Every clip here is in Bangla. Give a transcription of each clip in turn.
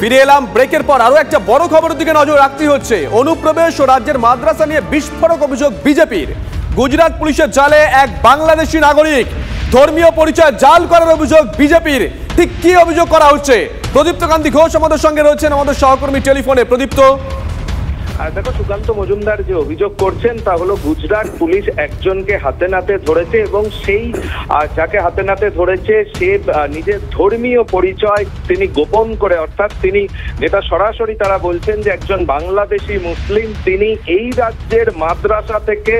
ফিরে এলাম ব্রেকের পর। আরো একটা বড় খবরের দিকে নজর রাখতে হচ্ছে। অনুপ্রবেশ ও রাজ্যের মাদ্রাসা নিয়ে বিস্ফোরক অভিযোগ বিজেপির। গুজরাট পুলিশের জালে এক বাংলাদেশি নাগরিক, ধর্মীয় পরিচয় জাল করার অভিযোগ বিজেপির। ঠিক কি অভিযোগ করা হচ্ছে? প্রদীপ্ত কান্তি ঘোষ আমাদের সঙ্গে রয়েছেন, আমাদের সহকর্মী টেলিফোনে। প্রদীপ্ত, দেখো, সুকান্ত মজুমদার যে অভিযোগ করছেন তা হলো গুজরাট পুলিশ একজনকে হাতে নাতে ধরেছে এবং সেই যাকে হাতে নাতে ধরেছে সে নিজের ধর্মীয় পরিচয় তিনি গোপন করে, অর্থাৎ তিনি যেটা সরাসরি তারা বলছেন যে একজন বাংলাদেশি মুসলিম, তিনি এই রাজ্যের মাদ্রাসা থেকে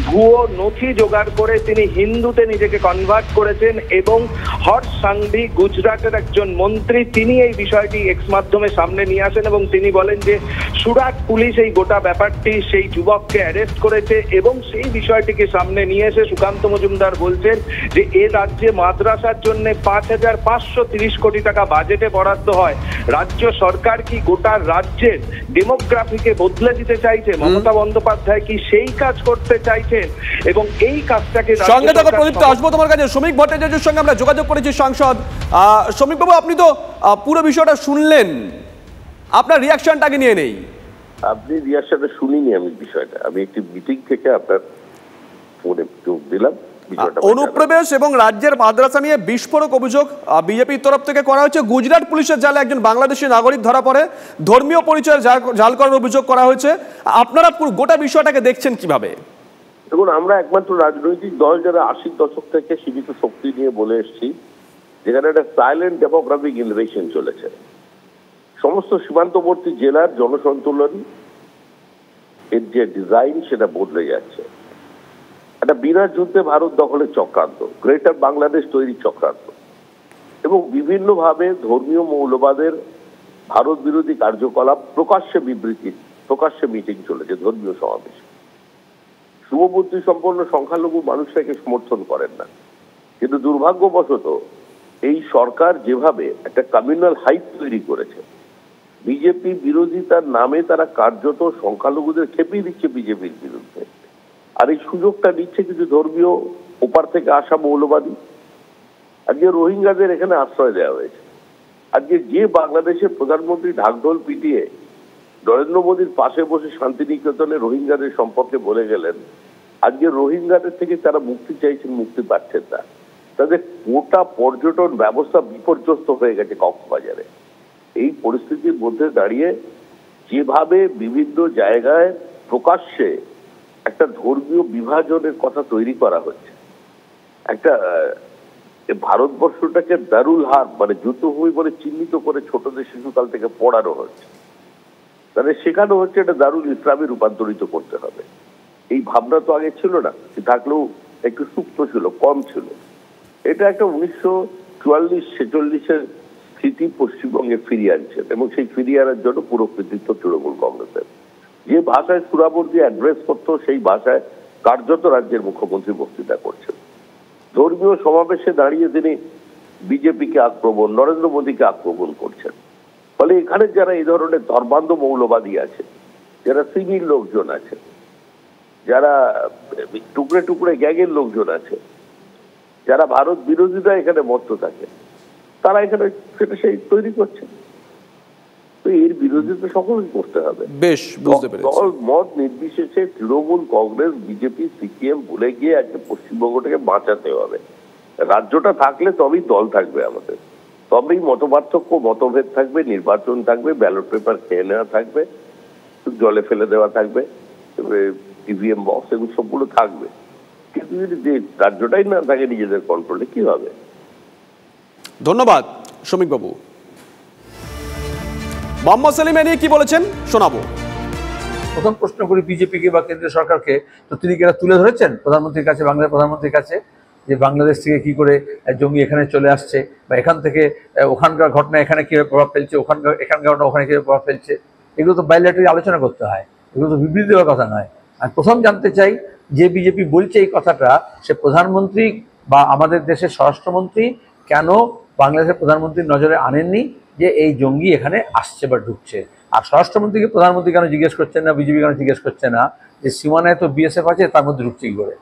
ভুয়ো নথি জোগাড় করে তিনি হিন্দুতে নিজেকে কনভার্ট করেছেন। এবং হর্ষ সাংঘি গুজরাটের একজন মন্ত্রী, তিনি এই বিষয়টি এক্স মাধ্যমে সামনে নিয়ে আসেন এবং তিনি বলেন যে সুরাট পুলিশ এই গোটা ব্যাপারটি সেই যুবককে অ্যারেস্ট করেছে এবং সেই বিষয়টিকে সামনে নিয়ে এসে সুকান্ত মজুমদার বলছেন যে এ রাজ্যে মাদ্রাসার জন্য 5,530 কোটি টাকা বাজেটে বরাদ্দ হয়। রাজ্য সরকার কি গোটা রাজ্যের ডেমোগ্রাফিকে বদলে দিতে চাইছে? মমতা বন্দ্যোপাধ্যায় কি সেই কাজ করতে চাইছেন? এবং এই কাজটাকে সঙ্গে থাকা প্রদীপ্ত, আসবো তোমার কাছে। শ্রমিক ভট্টাচার্যের সঙ্গে আমরা যোগাযোগ করেছি, সাংসদ। শ্রমিক বাবু, আপনি তো পুরো বিষয়টা শুনলেন, আপনার রিয়াকশনটাকে নিয়ে নেই। আপনি রিয়াকশনটা শুনিনি আমি বিষয়টা, আমি একটি মিটিং থেকে আপনার ফোনে যোগ দিলাম। অনুপ্রবেশ এবং রাজ্যের মাদ্রাসা নিয়ে বিস্ফোরক অভিযোগ বিজেপির তরফ থেকে করা হয়েছে। গুজরাট পুলিশের জালে একজন বাংলাদেশি নাগরিক ধরা পড়ে, ধর্মীয় পরিচয় জাল করার অভিযোগ করা হয়েছে। আপনারা পুরো গোটা বিষয়টাকে দেখছেন কিভাবে? দেখুন, আমরা একমাত্র রাজনৈতিক দল যারা 80 দশক থেকে সীমিত শক্তি নিয়ে বলে এসেছি, যেখানে একটা সাইলেন্ট ডেমোগ্রাফিক ইনভেশন চলেছে। সমস্ত সীমান্তবর্তী জেলার জনসন্তুলন এর যে ডিজাইন সেটা বদলে যাচ্ছে। একটা বিরাট যুদ্ধে ভারত দখলের চক্রান্ত, গ্রেটার বাংলাদেশ তৈরির চক্রান্ত এবং বিভিন্নভাবে ধর্মীয় মৌলবাদের ভারত বিরোধী কার্যকলাপ, প্রকাশ্যে বিবৃতি, প্রকাশ্যে মিটিং চলেছে, ধর্মীয় সমাবেশ। শুভবুদ্ধি সম্পন্ন সংখ্যালঘু মানুষটাকে সমর্থন করেন না, কিন্তু দুর্ভাগ্যবশত এই সরকার যেভাবে একটা কমিউনাল হাইপ তৈরি করেছে, বিজেপি বিরোধিতার নামে তারা কার্যত সংখ্যালঘুদের খেপিয়ে দিচ্ছে বিজেপির বিরুদ্ধে। আর এই সুযোগটা নিচ্ছে কিছু ধর্মীয় ওপার থেকে আসা মৌলবাদী। আজকে রোহিঙ্গাদের এখানে আশ্রয় দেওয়া হয়েছে। আজকে যে বাংলাদেশের প্রধানমন্ত্রী ঢাকঢোল পিটিয়ে নরেন্দ্র মোদীর পাশে বসে শান্তিনিকেতনে রোহিঙ্গাদের সম্পর্কে বলে গেলেন, আজকে রোহিঙ্গাদের থেকে তারা মুক্তি চাইছেন, মুক্তি পাচ্ছেন না। তাদের গোটা পর্যটন ব্যবস্থা বিপর্যস্ত হয়ে গেছে কক্সবাজারে। এই পরিস্থিতির মধ্যে দাঁড়িয়ে যেভাবে বিভিন্ন জায়গায় প্রকাশ্যে একটা ধর্মীয় বিভাজনের কথা তৈরি করা হচ্ছে, একটা ভারতবর্ষটাকে দারুল হার্ব মানে যুদ্ধভূমি বলে চিহ্নিত করে ছোটদের শিশুকাল থেকে পড়ানো হচ্ছে, তাদের শেখানো হচ্ছে এটা দারুল ইসলামে রূপান্তরিত করতে হবে। এই ভাবনা তো আগে ছিল না, থাকলেও একটু সুপ্ত ছিল, কম ছিল। এটা একটা 1944-46-এর স্থিতি পশ্চিমবঙ্গে ফিরিয়ে আনছেন এবং সেই ফিরিয়ে আনার জন্য পুরো কৃতিত্ব তৃণমূল কংগ্রেসের। যে ভাষায় সুরাবর্দী অ্যাড্রেস করতো সেই ভাষায় কার্যত রাজ্যের মুখ্যমন্ত্রী বক্তৃতা করছেন। ধর্মীয় সমাবেশে দাঁড়িয়ে তিনি বিজেপিকে আক্রমণ, নরেন্দ্র মোদীকে আক্রমণ করছেন। ফলে এখানে যারা এই ধরনের ধর্মান্ধ মৌলবাদী আছে, যারা সিভিল লোকজন আছে, যারা টুকরে টুকরে গ্যাংয়ের লোকজন আছে, যারা ভারত বিরোধীরা এখানে মত্ত থাকে, তারা এখানে সেটা সেই তৈরি করছে। তো এর বিরোধিতা সকলকে করতে হবে। বেশ, বুঝতে পেরেছি। দল মত নির্বিশেষে তৃণমূল, কংগ্রেস, বিজেপি, সিপিএম ভুলে গিয়ে আজকে পশ্চিমবঙ্গটাকে বাঁচাতে হবে। রাজ্যটা থাকলে তবেই দল থাকবে আমাদের, তবেই মতপার্থক্য, মতভেদ থাকবে, নির্বাচন থাকবে, ব্যালট পেপার খেয়ে নেওয়া থাকবে, জলে ফেলে দেওয়া থাকবে, ইভিএম বক্স, এগুলো সবগুলো থাকবে। কিন্তু যদি রাজ্যটাই না থাকে নিজেদের কন্ট্রোলে, কি হবে? ধন্যবাদ শ্রমিক বাবু। মোহাম্মদ সেলিম নিয়ে কি বলেছেন শোনাবো। প্রথম প্রশ্ন করি বিজেপিকে বা কেন্দ্রীয় সরকারকে, তো তিনি কি তুলে ধরেছেন প্রধানমন্ত্রীর কাছে, বাংলাদেশ প্রধানমন্ত্রীর কাছে, যে বাংলাদেশ থেকে কি করে জমি এখানে চলে আসছে, বা এখান থেকে ওখানকার ঘটনা এখানে কীভাবে প্রভাব ফেলছে, এখানকার ঘটনা ওখানে কীভাবে প্রভাব ফেলছে? এগুলো তো বাইলেটারি আলোচনা করতে হয়, এগুলো তো বিবৃতি দেওয়ার কথা নয়। আর প্রথম জানতে চাই, যে বিজেপি বলছে এই কথাটা, সে প্রধানমন্ত্রী বা আমাদের দেশের স্বরাষ্ট্রমন্ত্রী কেন বাংলাদেশের প্রধানমন্ত্রীর নজরে আনেননি যে এই জঙ্গি এখানে আসছে বা ঢুকছে? আর স্বরাষ্ট্রমন্ত্রীকে প্রধানমন্ত্রী কেন জিজ্ঞেস করছেন না, বিজেপি কেন জিজ্ঞেস করছে না যে সীমানায় তো বিএসএফ আছে, তার মধ্যে ঢুকছে কি করে?